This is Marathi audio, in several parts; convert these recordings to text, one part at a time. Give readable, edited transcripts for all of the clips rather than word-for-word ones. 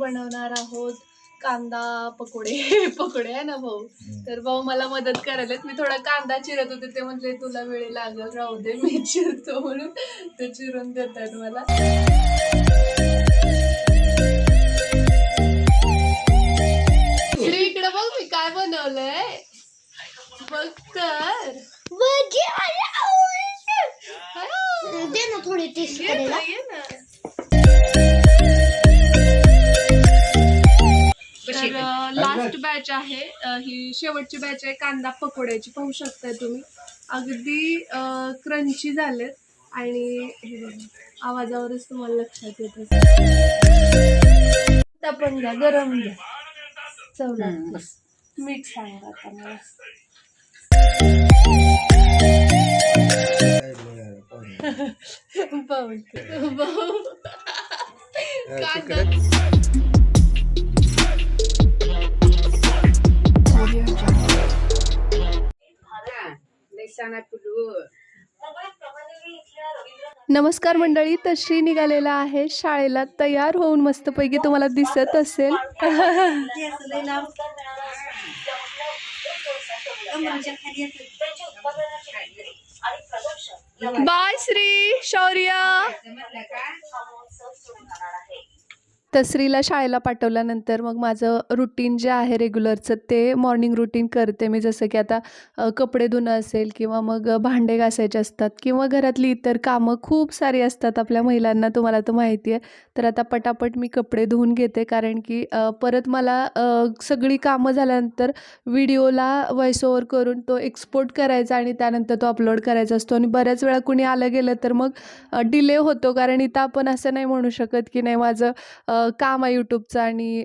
बनवणार आहोत कांदा पकोडे. पकोडे आहे ना भाऊ, तर भाऊ मला मदत करायला. मी थोडा कांदा चिरत होते, ते म्हटले तुला वेळ लागेल, राहू दे मी चिरतो म्हणून ते चिरून देतात मला. इकडे बघ मी काय बनवलंय, बघ तर. दे ना थोडी टेस्ट करायला. तर लास्ट बॅच आहे, ही शेवटची बॅच आहे कांदा पकोड्याची. पाहू शकताय तुम्ही, अगदी क्रंची झालेत आणि हे बघा आवाजावरच तुम्हाला लक्षात येत असेल. पण घ्या, गरम घ्या, चवला मीठ सांगा आता मला. नमस्कार मंडळी, तर श्री निघालेला आहे शाळेला तयार होऊन मस्तपैकी, तुम्हाला दिसत असेल. बाय श्री शौर्य. तर श्रीला शाळेला पाठवल्यानंतर मग माझं रुटीन जे आहे रेग्युलरचं ते मॉर्निंग रुटीन करते मी. जसं की आता कपडे धुणं असेल किंवा मग भांडे घासायचे असतात किंवा घरातली इतर कामं खूप सारी असतात आपल्या महिलांना, तुम्हाला तर माहिती आहे. तर आता पटापट मी कपडे धुवून घेते, कारण की परत मला सगळी कामं झाल्यानंतर व्हिडिओला व्हॉइस ओव्हर करून तो एक्सपोर्ट करायचा आणि त्यानंतर तो अपलोड करायचा असतो. आणि बऱ्याच वेळा कुणी आलं गेलं तर मग डिले होतो, कारण इथं आपण असं नाही म्हणू शकत की नाही माझं काम आहे यूट्यूबचं आणि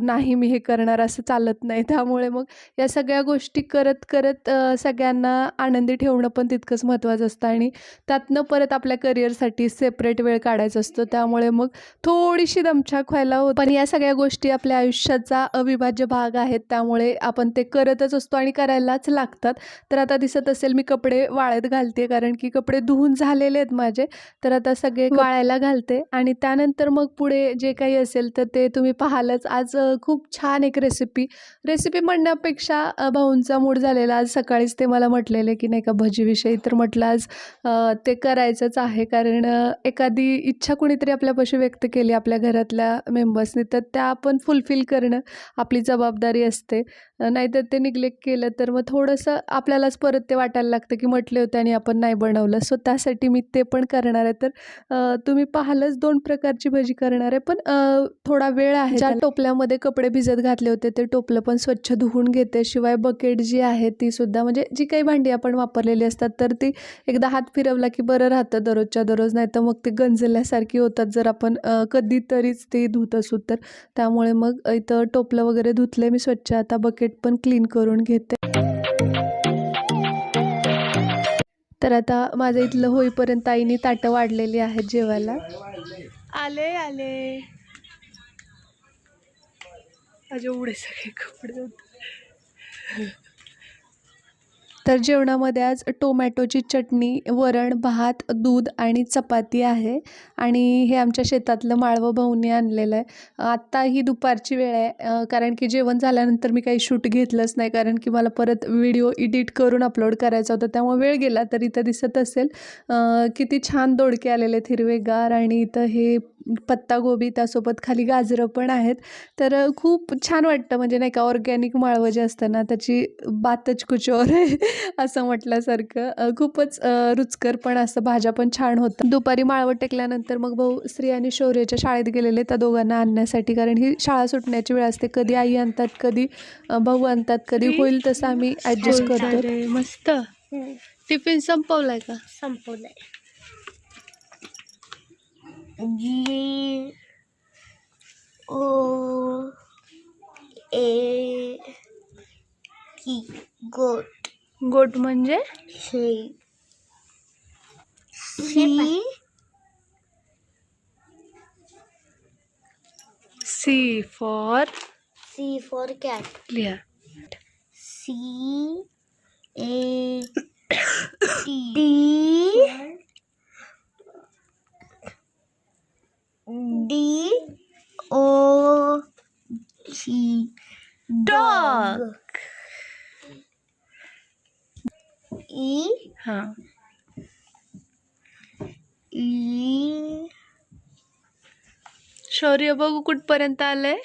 नाही मी हे करणार, असं चालत नाही. त्यामुळे मग या सगळ्या गोष्टी करत करत सगळ्यांना आनंदी ठेवणं पण तितकंच महत्त्वाचं असतं आणि त्यातनं परत आपल्या करिअरसाठी सेपरेट वेळ काढायचा असतो. त्यामुळे मग थोडीशी दमछाक व्हायला होती, पण या सगळ्या गोष्टी आपल्या आयुष्याचा अविभाज्य भाग आहेत, त्यामुळे आपण ते करतच असतो आणि करायलाच लागतात. तर आता दिसत असेल मी कपडे वाळत घालते, कारण की कपडे धुवून झालेले आहेत माझे. तर आता सगळे वाळायला घालते आणि त्यानंतर मग पुढे जे काही असेल तर ते तुम्ही पाहालच. आज खूप छान एक रेसिपी म्हणण्यापेक्षा भाऊंचा मूड झालेला. आज सकाळीच ते मला म्हटलेले की नाही का भजीविषयी, तर म्हटलं आज ते करायचंच आहे, कारण एखादी इच्छा कुणीतरी आपल्यापाशी व्यक्त केली आपल्या घरातल्या मेंबर्सनी, तर त्या आपण फुलफिल करणं आपली जबाबदारी असते. नाहीतर ते निग्लेक्ट केलं तर मग थोडंसं आपल्यालाच परत ते वाटायला लागतं की म्हटले होते आणि आपण नाही बनवलं. सो त्यासाठी मी ते पण करणार आहे. तर तुम्ही पाहालच 2 प्रकारची भजी करणार आहे, पण थोडा वेळ आहे. ज्या टोपल्यामध्ये कपडे भिजत घातले होते ते टोपलं पण स्वच्छ धुवून घेते. शिवाय बकेट जी आहे ती सुद्धा, म्हणजे जी काही भांडी आपण वापरलेली असतात तर ती एकदा हात फिरवला की बरं राहतं दररोजच्या दररोज, नाही तर मग ते गंजल्यासारखी होतात जर आपण कधीतरीच ते धुत असू तर. त्यामुळे मग इथं टोपलं वगैरे धुतले मी स्वच्छ. आता बकेट पण क्लीन करून घेते. तर आता माझं इथलं होईपर्यंत आईने ताटं वाढलेली आहेत जेवायला. आले माझे एवढे सगळे कपडे होते. तर जेवणामध्ये आज टोमॅटोची चटणी, वरण, भात, दूध आणि चपाती आहे. आणि हे आमच्या शेतातलं माळवं भाऊंनी आणलेलं आहे. आत्ता ही दुपारची वेळ आहे, कारण की जेवण झाल्यानंतर मी काही शूट घेतलंच नाही, कारण की मला परत व्हिडिओ एडिट करून अपलोड करायचा होता, त्यामुळे वेळ गेला. तर इथं दिसत असेल किती छान दोडके आलेले आहेत हिरवेगार, आणि इथं हे पत्तागोबी, त्यासोबत खाली गाजरं पण आहेत. तर खूप छान वाटतं, म्हणजे नाही का ऑर्गॅनिक माळवं जे असतं ना त्याची बातच कुछ और आहे असं म्हटल्यासारखं. खूपच रुचकर पण असं, भाज्या पण छान होतं. दुपारी माळवं टेकल्यानंतर मग भाऊ श्री आणि शौर्याच्या शाळेत गेलेले त्या दोघांना आणण्यासाठी, कारण ही शाळा सुटण्याची वेळ असते. कधी आई आणतात, कधी भाऊ आणतात, कधी होईल तसं आम्ही ॲडजस्ट करतो. मस्त टिफिन संपवलाय का? संपवलंय. G O A T गोट. गोट म्हणजे C for cat. लिहा. C A T D O बघ. ई हा. ई शौर्य बघू कुठपर्यंत आलंय.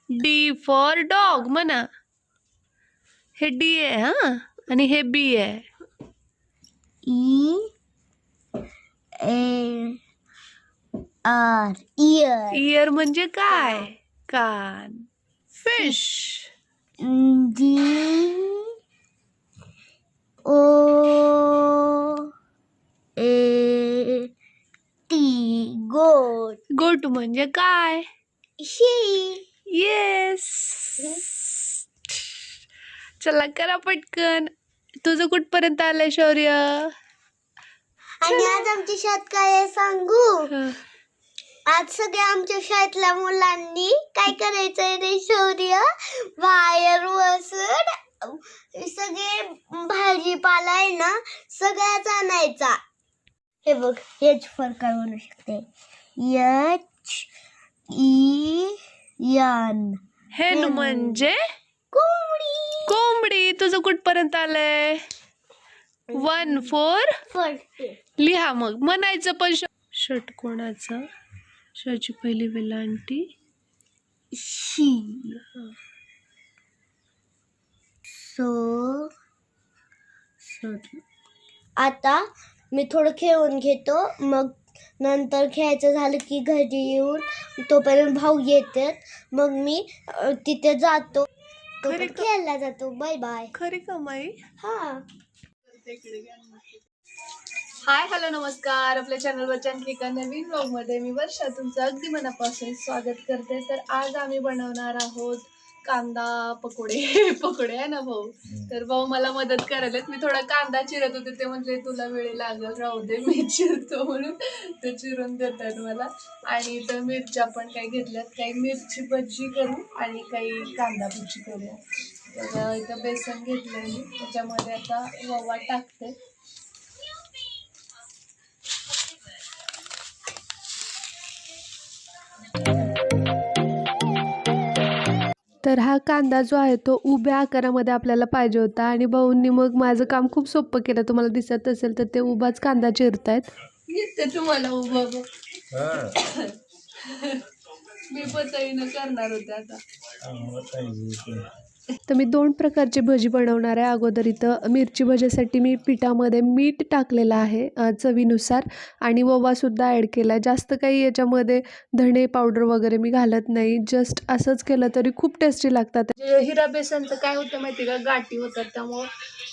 डी फॉर डॉग म्हणा. हे डी आहे हा आणि हे बी आहे. E A R ear. Ear म्हणजे काय? कान. Fish. G O A T गोट. गोट म्हणजे काय? शी. येस. चला करा पटकन. तुझं कुठपर्यंत आलंय शौर्य? आणि आज आमच्या शाळेत काय आहे सांगू? हं. आज सगळ्या आमच्या शाळेतल्या मुलांनी काय करायचंय रे शौर्य? बाहेर बसून सगळे भाजीपाला आहे ना सगळ्याच आणायचा. हे बघ हेच फरक काय म्हणू शकते. H E N. हेन म्हणजे कोंबडी. कोंबडी. तुझं कुठपर्यंत आलंय? 1 4 फरते. लिहा मग. म्हणायचं पण षटकोणाचा. षची पहिली वेलांटी शी. सो आता मी थोडं खेळून घेतो, मग नंतर खेळायचं झालं की घरी येऊन तोपर्यंत भाऊ येतात, मग मी तिथे जातो, तोपर्यंत खेळायला जातो. Bye bye. खरी कमाई. हा. हाय हॅलो नमस्कार. आपल्या चॅनलवरच्या आणखी एका नवीन व्लॉगमध्ये मी वर्षा तुमचं अगदी मनापासून स्वागत करते. तर आज आम्ही बनवणार आहोत कांदा पकोडे. पकोडे आहे ना भाऊ? तर भाऊ मला मदत करायला. मी थोडा कांदा चिरत होते, ते म्हटले तुला वेळ लागल राहू दे मी चिरतो म्हणून ते चिरून देतात मला. आणि इथं मिरच्या पण काही घेतल्यात, काही मिरची भजी करू आणि काही कांदा भजी करूया. तर इथं बेसन घेतलंय मी, त्याच्यामध्ये आता रवा टाकते. तर हा कांदा जो आहे तो उभ्या आकारामध्ये आपल्याला पाहिजे होता आणि भाऊंनी मग माझं काम खूप सोपं केलं. तुम्हाला दिसत असेल तर ते उभाच कांदा चिरतायत. येते तुम्हाला उभं बघ. मी पचाईनं करणार होते आता. तर मी 2 प्रकारची भजी बनवणार आहे. अगोदर इथं मिरची भजीसाठी मी पिठामध्ये मीठ टाकलेलं आहे चवीनुसार आणि ओवासुद्धा ॲड केला आहे. जास्त काही याच्यामध्ये धणे पावडर वगैरे मी घालत नाही. जस्ट असंच केलं तरी खूप टेस्टी लागतात. हिरा बेसनचं काय होतं माहिती का, गाठी होतात, त्यामुळं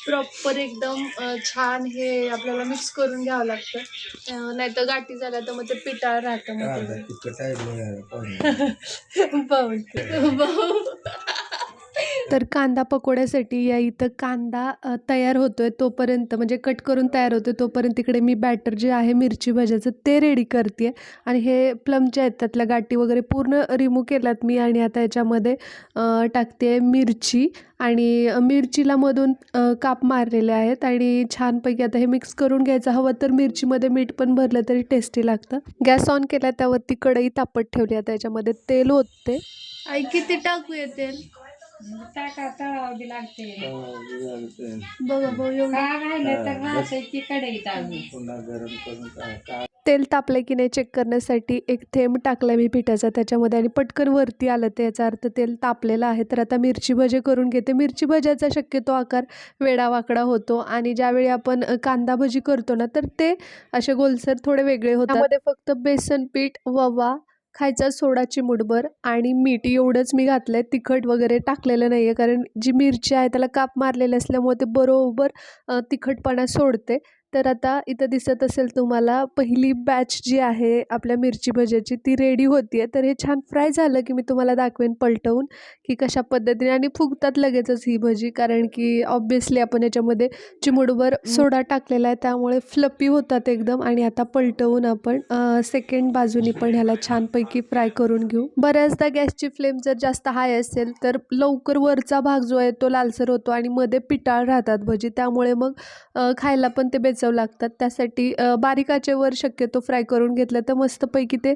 प्रॉपर एकदम छान हे आपल्याला मिक्स करून घ्यावं लागतं. नाहीतर गाठी झाल्या तर मग ते पिठाळ राहतं. तर कांदा पकोड्यासाठी या इथं कांदा तयार होतोय तोपर्यंत, म्हणजे कट करून तयार होतोय तोपर्यंत तिकडे मी बॅटर जे आहे मिरची भज्याचं ते रेडी करते. आणि हे प्लमच्या आहेत त्यातल्या गाठी वगैरे पूर्ण रिमूव्ह केल्यात मी. आणि आता याच्यामध्ये टाकते मिरची आणि मिरचीला मधून काप मारलेले आहेत आणि छानपैकी आता हे मिक्स करून घ्यायचं. हवं तर मिरचीमध्ये मीठ पण भरलं तरी टेस्टी लागतं. गॅस ऑन केला, त्यावरती कढई तापत ठेवली. आता याच्यामध्ये तेल ओतते. आई किती टाकूया तेल? बघा भाऊ तेल तापले की नाही चेक करण्यासाठी एक थेंब टाकला मी पिठाचा त्याच्यामध्ये आणि पटकन वरती आलं, ते याचा अर्थ तेल तापलेलं आहे. तर आता मिरची भजी करून घेते. मिरची भज्याचा शक्यतो आकार वेडावाकडा होतो आणि ज्यावेळी आपण कांदा भजी करतो ना तर ते असे गोलसर थोडे वेगळे होतात. त्यामध्ये फक्त बेसन पीठ, ओवा, खायचा सोडा चिमूटभर आणि मीठ एवढंच मी घातलंय. तिखट वगैरे टाकलेलं नाही आहे, कारण जी मिरची आहे त्याला काप मारलेले असल्यामुळे ते बरोबर तिखटपणा सोडते. तर आता इथं दिसत असेल तुम्हाला पहिली बॅच जी आहे आपल्या मिरची भज्याची ती रेडी होती आहे. तर हे छान फ्राय झालं की मी तुम्हाला दाखवेन पलटवून की कशा पद्धतीने, आणि फुगतात लगेचच ही भजी, कारण की ऑब्विसली आपण याच्यामध्ये चिमूटभर सोडा टाकलेला आहे त्यामुळे फ्लपी होतात एकदम. आणि आता पलटवून आपण सेकंड बाजूनी पण ह्याला छानपैकी फ्राय करून घेऊ. बऱ्याचदा गॅसची फ्लेम जर जास्त हाय असेल तर लवकर वरचा भाग जो आहे तो लालसर होतो आणि मध्ये पिटाळ राहतात भजी, त्यामुळे मग खायला पण ते बेचव चव लागतात. त्यासाठी बारीक आचेवर शक्यतो फ्राय करून घेतलं तर मस्तपैकी ते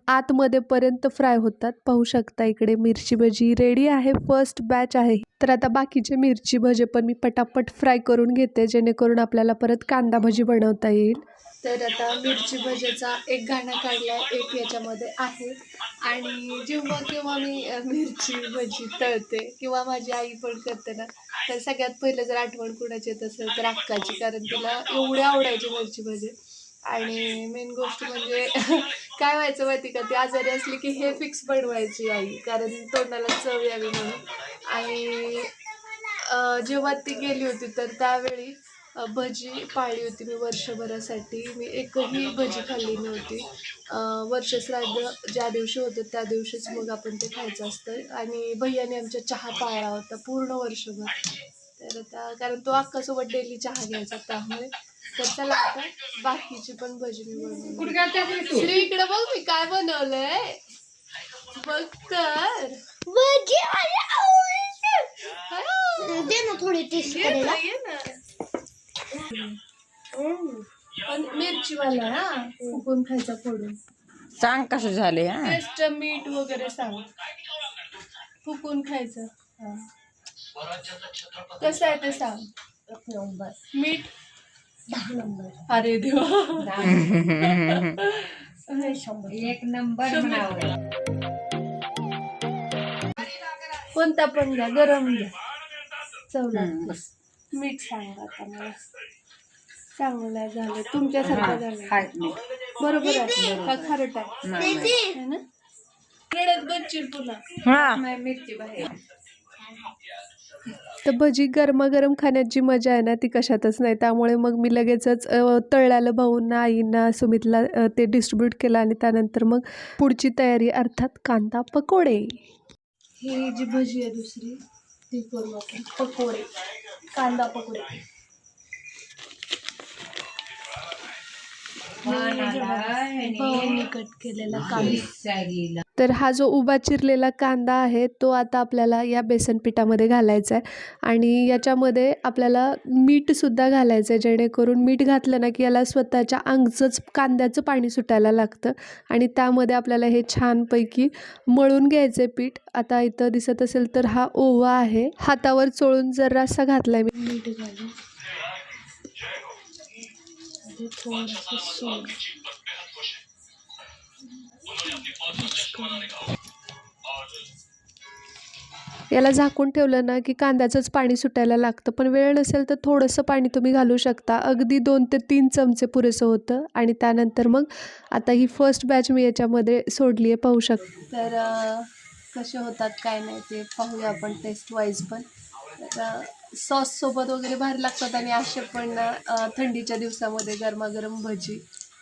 आतमध्येपर्यंत फ्राय होतात. पाहू शकता इकडे मिरची भजी रेडी आहे. फर्स्ट बॅच आहे. तर आता बाकीचे मिरची भजे पण मी पटापट फ्राय करून घेते, जेणेकरून आपल्याला परत कांदा भजी बनवता येईल. तर आता मिरची भजीचा एक घाणा काढला, एक याच्यामध्ये आहे. आणि जेव्हा केव्हा मी मिरची भजी तळते किंवा माझी आई पण करते ना, तर सगळ्यात पहिलं जर आठवण कुणाची येत असेल तर अक्काची, कारण तिला एवढे आवडायची मिरची भजी. आणि मेन गोष्ट म्हणजे काय व्हायचं माहिती का, ती आजारी असली की हे फिक्स बनवायची आई, कारण तोंडाला चव यावी म्हणून. आणि जेव्हा ती गेली होती तर त्यावेळी भजी पाळली होती मी वर्षभरासाठी. मी एकही भजी खाल्ली नव्हती. वर्षश्राद्ध ज्या दिवशी होतं त्या दिवशीच मग आपण ते खायचं असतं. आणि भैयाने आमच्या चहा पाळला होता पूर्ण वर्षभर. तर आता कारण तो अक्कासोबत डेली चहा घ्यायचा, त्यामुळे तर चला आता बाकीची पण भजी मी बनवली. श्री इकडे बघ मी काय बनवलंय, बघ तर. भजी दे ना थोडी टेस्ट करायला. पण मिरचीवाला हा, फुकून खायचा फोडून. सांग कसं झाले. टेस्ट मीठ वगैरे सांग, फुकून खायचं. कसं आहे ते सांग. 1 नंबर. मीठ 10 नंबर. अरे देवा. 1 नंबर म्हणावं. कोणता पण घ्या, गरम घ्या, चव लागते. मीठ सांगा आता मला. चांगलं झालं तुमच्यासारखं झालं. बरोबर आहे का, खारट आहे ना. रडत बच्ची पुन्हा मिरची बाहेर. तर भजी गरमागरम खाण्यात जी मजा आहे ना ती कशातच नाही. त्यामुळे मग मी लगेचच तळल्याला भाऊंना, आईंना, सुमितला ते डिस्ट्रीब्यूट केलं. आणि त्यानंतर मग पुढची तयारी, अर्थात कांदा पकोडे. ही जी भजी आहे दुसरी ती करू आपण पकोडे, कांदा पकोडे. भाऊंनी कट केलेला कांदा. तर हा जो उभा चिरलेला कांदा आहे तो आता आपल्याला या बेसन पिठामध्ये घालायचा आहे. आणि याच्यामध्ये आपल्याला मीठसुद्धा घालायचं आहे, जेणेकरून मीठ घातलं ना की याला स्वतःच्या अंगचंच कांद्याचं पाणी सुटायला लागतं. आणि त्यामध्ये आपल्याला हे छानपैकी मळून घ्यायचं आहे पीठ. आता इथं दिसत असेल तर हा ओवा आहे, हातावर चोळून जरासा घातला आहे मी. मीठ घालून थोडंसं सोड. याला झाकून ठेवलं ना की कांद्याचंच पाणी सुटायला लागतं. पण वेळ नसेल तर थोडंसं पाणी तुम्ही घालू शकता, अगदी 2 ते 3 चमचे पुरेसं होतं. आणि त्यानंतर मग आता ही फर्स्ट बॅच मी याच्यामध्ये सोडली आहे, पाहू शकता. तर कसे होतात काय नाही ते पाहूया आपण टेस्ट वाईज पण. तर सॉससोबत वगैरे भारी लागतात. आणि असे पण थंडीच्या दिवसामध्ये गरमागरम भजी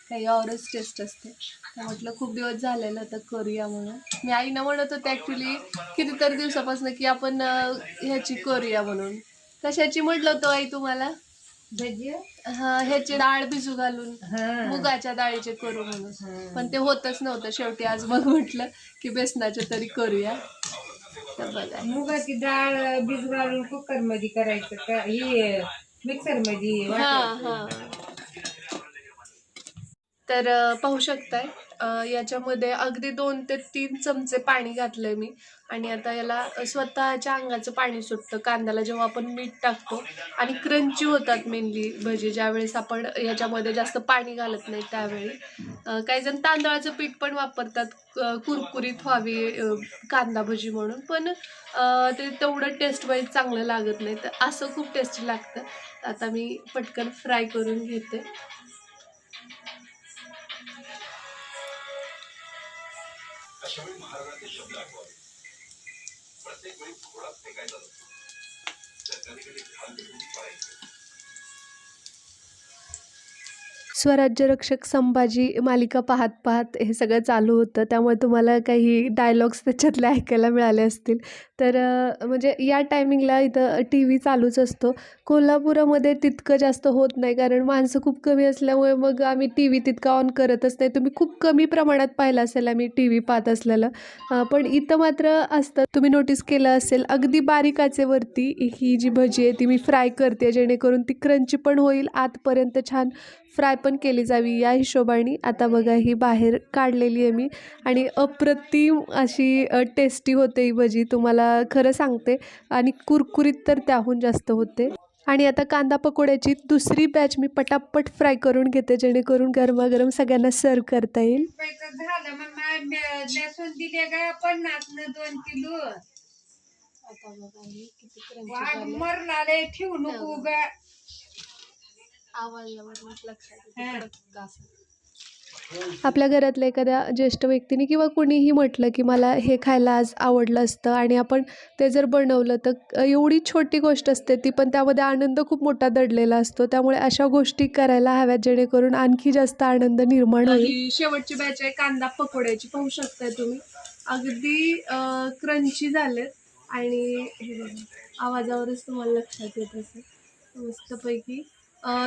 काही औरच टेस्ट असते. तर म्हटलं खूप दिवस झालेलं तर करूया म्हणून. मी आईनं म्हणत होते ॲक्च्युली कितीतरी दिवसापासून की आपण ह्याची करूया म्हणून. कशाची म्हटलं होतं आई तुम्हाला? भजी. हां, ह्याची डाळ भिजू घालून मुगाच्या डाळीचे करू म्हणून. पण ते होतच नव्हतं. शेवटी आज मग म्हटलं की बेसनाचे तरी करूया. तर बघा, मुगाची डाळ भिजू घालून कुकर मध्ये करायचं का, ही मिक्सर मध्ये. हां हां. तर पाहू शकताय याच्यामध्ये अगदी 2 ते 3 चमचे पाणी घातलंय मी. आणि आता याला स्वतःच्या अंगाचं पाणी सुटतं कांद्याला जेव्हा आपण मीठ टाकतो. आणि क्रंची होतात मेनली भजी ज्यावेळेस आपण याच्यामध्ये जास्त पाणी घालत नाही त्यावेळी. काही जण तांदळाचं पीठ पण वापरतात कुरकुरीत व्हावी कांदा भजी म्हणून. पण ते तेवढं टेस्ट वाईज चांगलं लागत नाही. तर असं खूप टेस्टी लागतं. आता मी पटकन फ्राय करून घेते. अशावेळी महाराजांचे शब्द आठवा, प्रत्येक वेळी घोडा फेकायचा नसतो, तर कधी कधी खाल देऊन पळायचं. स्वराज्य रक्षक संभाजी मालिका पाहत पाहत हे सगळं चालू होतं. त्यामुळे तुम्हाला काही डायलॉग्स त्याच्यातले ऐकायला मिळाले असतील. तर म्हणजे या टायमिंगला इथं टी व्ही चालूच असतो. कोल्हापुरामध्ये तितकं जास्त होत नाही, कारण माणसं खूप कमी असल्यामुळे मग आम्ही टी व्ही तितका ऑन करतच नाही. तुम्ही खूप कमी प्रमाणात पाहिलं असेल आम्ही टी व्ही पाहत असलेलं. पण इथं मात्र असतं. तुम्ही नोटीस केलं असेल, अगदी बारीक आचेवरती ही जी भजी आहे ती मी फ्राय करते, जेणेकरून ती क्रंची पण होईल, आतपर्यंत छान फ्राय पण केली जावी या हिशोबाने. आता बघा ही बाहेर काढलेली आहे मी आणि अप्रतिम अशी टेस्टी होते ही भजी, तुम्हाला खरं सांगते. आणि कुरकुरीत तर त्याहून जास्त होते. आणि आता कांदा पकोड्याची दुसरी बॅच मी पटापट फ्राय करून घेते, जेणेकरून गरमागरम सगळ्यांना सर्व करता येईल. झालं मग लसूण दिले का 50 न 2 किलो. आता बघा ही किती वाघ क्रंची मरला रे, ठेवू नको ग. आवाजावरूनच लक्षात येतं. आपल्या घरातल्या एखाद्या ज्येष्ठ व्यक्तीने किंवा कुणीही म्हटलं की मला हे खायला आज आवडलं असतं आणि आपण ते जर बनवलं तर एवढी छोटी गोष्ट असते ती, पण त्यामध्ये आनंद खूप मोठा दडलेला असतो. त्यामुळे अशा गोष्टी करायला हव्यात, जेणेकरून आणखी जास्त आनंद निर्माण होईल. ही शेवटची बॅच आहे कांदा पकोड्याची, पाहू शकताय तुम्ही. अगदी क्रंची झालेत आणि हे बघा, आवाजावरच तुम्हाला लक्षात येत असेल मस्तपैकी.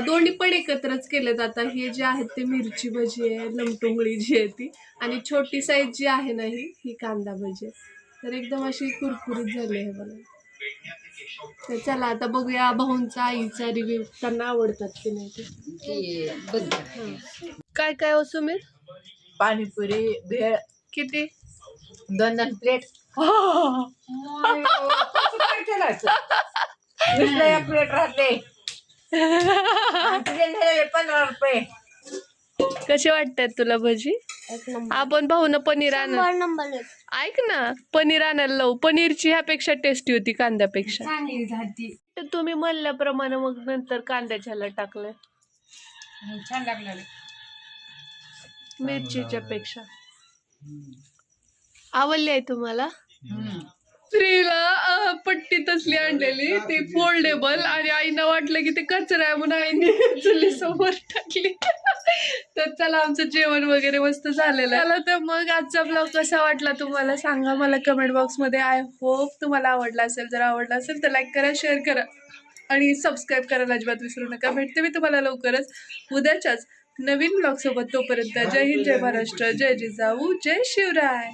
दोन्ही पण एकत्रच केलेत. आता हे जे आहेत ते मिरची भजी आहे, लमटोंगळी जी आहे ती, आणि छोटी साईज जी आहे ना ही कांदा भजी आहे. तर एकदम अशी कुरकुरीत झाली आहे बघा. तर चला आता बघूया भाऊंचा आईचा रिव्ह्यू, त्यांना आवडतात की नाही ते. काय काय हो सुमित? पाणीपुरी भेळ किती? 2 प्लेट. काय केलं एक प्लेट राहते. 15 रुपये. कशी वाटतात तुला भजी? आपण भाऊन पनीर नंबर ऐक ना, पनीर आणायला लावू. पनीरची ह्यापेक्षा टेस्टी होती कांद्यापेक्षा. चांगली झाली. तर तुम्ही म्हणल्याप्रमाणे मग नंतर कांद्याच्याला टाकलं छान लागलं. मिरचीच्या पेक्षा. आवडली आहे तुम्हाला? स्त्रीला पट्टी तसली आणलेली ती फोल्डेबल, आणि आईना वाटलं की ते कचरा आहे म्हणून आईने चुली समोर टाकली. तर चला, आमचं जेवण वगैरे मस्त झालेलं आहे. चला तर मग आजचा ब्लॉग कसा वाटला तुम्हाला सांगा मला कमेंट बॉक्स मध्ये. आय होप तुम्हाला आवडला असेल. जर आवडला असेल तर लाईक करा, शेअर करा आणि सबस्क्राईब करायला अजिबात विसरू नका. भेटते मी तुम्हाला लवकरच उद्याच्याच नवीन ब्लॉग सोबत. तोपर्यंत जय हिंद, जय महाराष्ट्र, जय जिजाऊ, जय शिवराय.